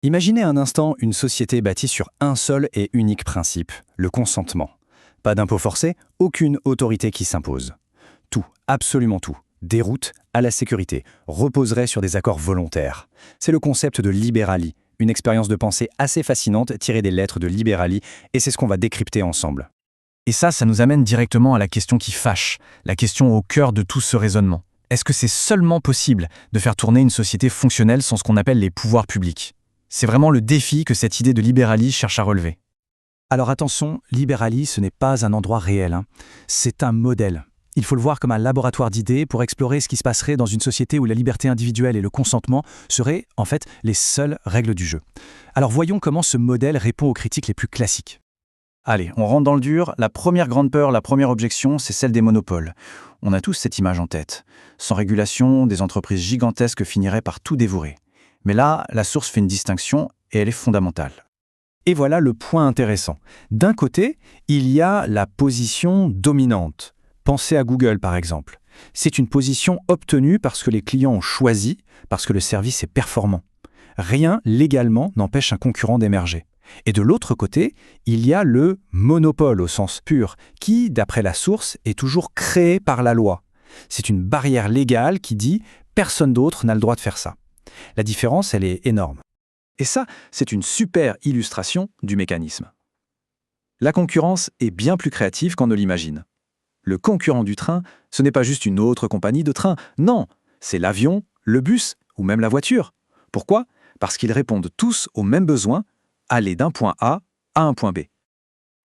Imaginez un instant une société bâtie sur un seul et unique principe, le consentement. Pas d'impôt forcé, aucune autorité qui s'impose. Tout, absolument tout, des routes à la sécurité, reposerait sur des accords volontaires. C'est le concept de Liberali, une expérience de pensée assez fascinante tirée des lettres de Liberali, et c'est ce qu'on va décrypter ensemble. Et ça nous amène directement à la question qui fâche, la question au cœur de tout ce raisonnement. Est-ce que c'est seulement possible de faire tourner une société fonctionnelle sans ce qu'on appelle les pouvoirs publics? C'est vraiment le défi que cette idée de Liberali cherche à relever. Alors attention, Liberali, ce n'est pas un endroit réel, c'est un modèle. Il faut le voir comme un laboratoire d'idées pour explorer ce qui se passerait dans une société où la liberté individuelle et le consentement seraient, en fait, les seules règles du jeu. Alors voyons comment ce modèle répond aux critiques les plus classiques. Allez, on rentre dans le dur. La première grande peur, la première objection, c'est celle des monopoles. On a tous cette image en tête. Sans régulation, des entreprises gigantesques finiraient par tout dévorer. Mais là, la source fait une distinction et elle est fondamentale. Et voilà le point intéressant. D'un côté, il y a la position dominante. Pensez à Google par exemple. C'est une position obtenue parce que les clients ont choisi, parce que le service est performant. Rien, légalement, n'empêche un concurrent d'émerger. Et de l'autre côté, il y a le monopole au sens pur, qui, d'après la source, est toujours créé par la loi. C'est une barrière légale qui dit « personne d'autre n'a le droit de faire ça ». La différence, elle est énorme. Et ça, c'est une super illustration du mécanisme. La concurrence est bien plus créative qu'on ne l'imagine. Le concurrent du train, ce n'est pas juste une autre compagnie de train, non, c'est l'avion, le bus ou même la voiture. Pourquoi? Parce qu'ils répondent tous aux mêmes besoins, aller d'un point A à un point B.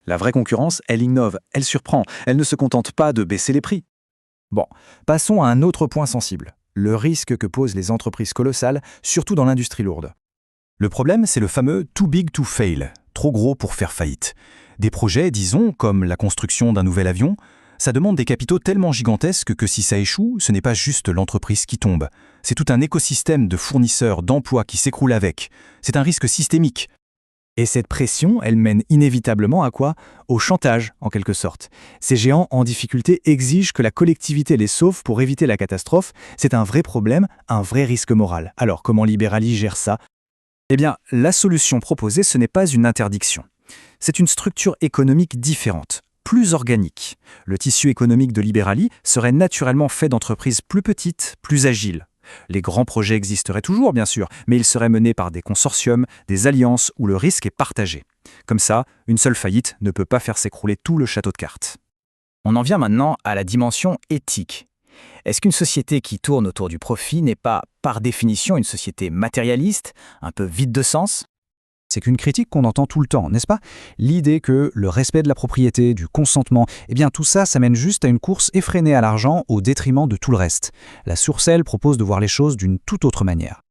La vraie concurrence, elle innove, elle surprend, elle ne se contente pas de baisser les prix. Bon, passons à un autre point sensible, le risque que posent les entreprises colossales, surtout dans l'industrie lourde. Le problème, c'est le fameux « too big to fail », trop gros pour faire faillite. Des projets, disons, comme la construction d'un nouvel avion, ça demande des capitaux tellement gigantesques que si ça échoue, ce n'est pas juste l'entreprise qui tombe. C'est tout un écosystème de fournisseurs, d'emplois qui s'écroule avec. C'est un risque systémique. Et cette pression, elle mène inévitablement à quoi? Au chantage, en quelque sorte. Ces géants en difficulté exigent que la collectivité les sauve pour éviter la catastrophe. C'est un vrai problème, un vrai risque moral. Alors, comment Liberali gère ça? Eh bien, la solution proposée, ce n'est pas une interdiction. C'est une structure économique différente, plus organique. Le tissu économique de Liberali serait naturellement fait d'entreprises plus petites, plus agiles. Les grands projets existeraient toujours, bien sûr, mais ils seraient menés par des consortiums, des alliances où le risque est partagé. Comme ça, une seule faillite ne peut pas faire s'écrouler tout le château de cartes. On en vient maintenant à la dimension éthique. Est-ce qu'une société qui tourne autour du profit n'est pas, par définition, une société matérialiste, un peu vide de sens? C'est qu'une critique qu'on entend tout le temps, n'est-ce pas? L'idée que le respect de la propriété, du consentement, eh bien tout ça, ça mène juste à une course effrénée à l'argent au détriment de tout le reste. La source, elle, propose de voir les choses d'une toute autre manière.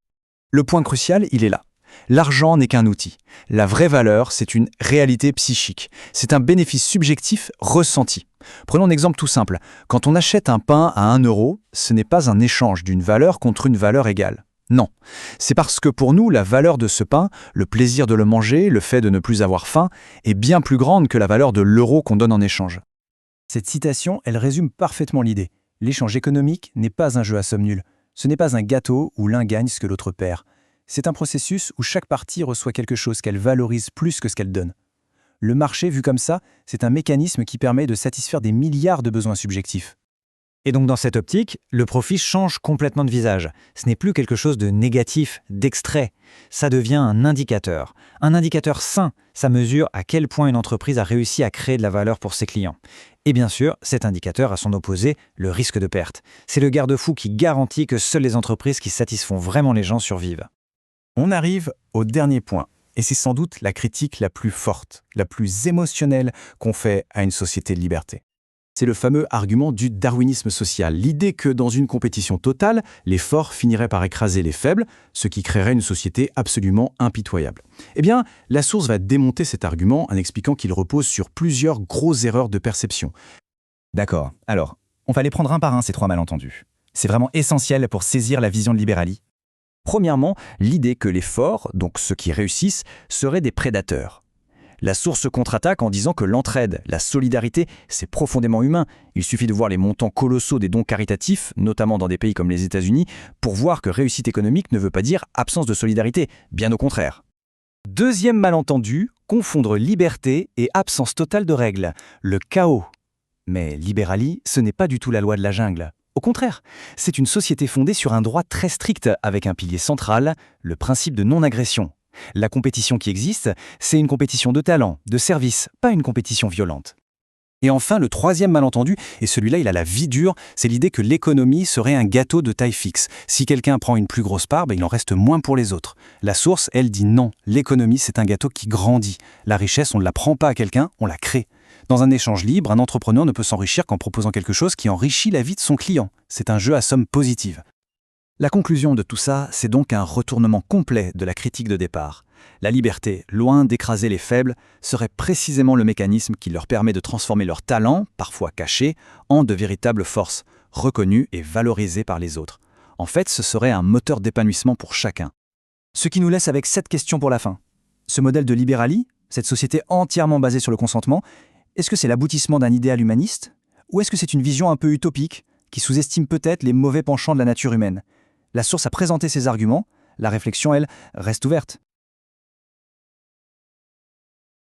Le point crucial, il est là. L'argent n'est qu'un outil. La vraie valeur, c'est une réalité psychique. C'est un bénéfice subjectif ressenti. Prenons un exemple tout simple. Quand on achète un pain à 1 euro, ce n'est pas un échange d'une valeur contre une valeur égale. Non, c'est parce que pour nous, la valeur de ce pain, le plaisir de le manger, le fait de ne plus avoir faim, est bien plus grande que la valeur de l'euro qu'on donne en échange. Cette citation, elle résume parfaitement l'idée. L'échange économique n'est pas un jeu à somme nulle. Ce n'est pas un gâteau où l'un gagne ce que l'autre perd. C'est un processus où chaque partie reçoit quelque chose qu'elle valorise plus que ce qu'elle donne. Le marché, vu comme ça, c'est un mécanisme qui permet de satisfaire des milliards de besoins subjectifs. Et donc dans cette optique, le profit change complètement de visage. Ce n'est plus quelque chose de négatif, d'extrait. Ça devient un indicateur. Un indicateur sain. Ça mesure à quel point une entreprise a réussi à créer de la valeur pour ses clients. Et bien sûr, cet indicateur a son opposé, le risque de perte. C'est le garde-fou qui garantit que seules les entreprises qui satisfont vraiment les gens survivent. On arrive au dernier point. Et c'est sans doute la critique la plus forte, la plus émotionnelle qu'on fait à une société de liberté. C'est le fameux argument du darwinisme social, l'idée que dans une compétition totale, les forts finiraient par écraser les faibles, ce qui créerait une société absolument impitoyable. Eh bien, la source va démonter cet argument en expliquant qu'il repose sur plusieurs grosses erreurs de perception. D'accord, alors, on va les prendre un par un, ces 3 malentendus. C'est vraiment essentiel pour saisir la vision de Liberali. Premièrement, l'idée que les forts, donc ceux qui réussissent, seraient des prédateurs. La source contre-attaque en disant que l'entraide, la solidarité, c'est profondément humain. Il suffit de voir les montants colossaux des dons caritatifs, notamment dans des pays comme les États-Unis, pour voir que réussite économique ne veut pas dire absence de solidarité, bien au contraire. Deuxième malentendu, confondre liberté et absence totale de règles, le chaos. Mais Liberalie, ce n'est pas du tout la loi de la jungle. Au contraire, c'est une société fondée sur un droit très strict avec un pilier central, le principe de non-agression. La compétition qui existe, c'est une compétition de talent, de service, pas une compétition violente. Et enfin, le troisième malentendu, et celui-là il a la vie dure, c'est l'idée que l'économie serait un gâteau de taille fixe. Si quelqu'un prend une plus grosse part, il en reste moins pour les autres. La source, elle dit non, l'économie c'est un gâteau qui grandit. La richesse, on ne la prend pas à quelqu'un, on la crée. Dans un échange libre, un entrepreneur ne peut s'enrichir qu'en proposant quelque chose qui enrichit la vie de son client. C'est un jeu à somme positive. La conclusion de tout ça, c'est donc un retournement complet de la critique de départ. La liberté, loin d'écraser les faibles, serait précisément le mécanisme qui leur permet de transformer leurs talents, parfois cachés, en de véritables forces, reconnues et valorisées par les autres. En fait, ce serait un moteur d'épanouissement pour chacun. Ce qui nous laisse avec 7 questions pour la fin. Ce modèle de Liberalie, cette société entièrement basée sur le consentement, est-ce que c'est l'aboutissement d'un idéal humaniste? Ou est-ce que c'est une vision un peu utopique, qui sous-estime peut-être les mauvais penchants de la nature humaine? La source a présenté ses arguments, la réflexion, elle, reste ouverte.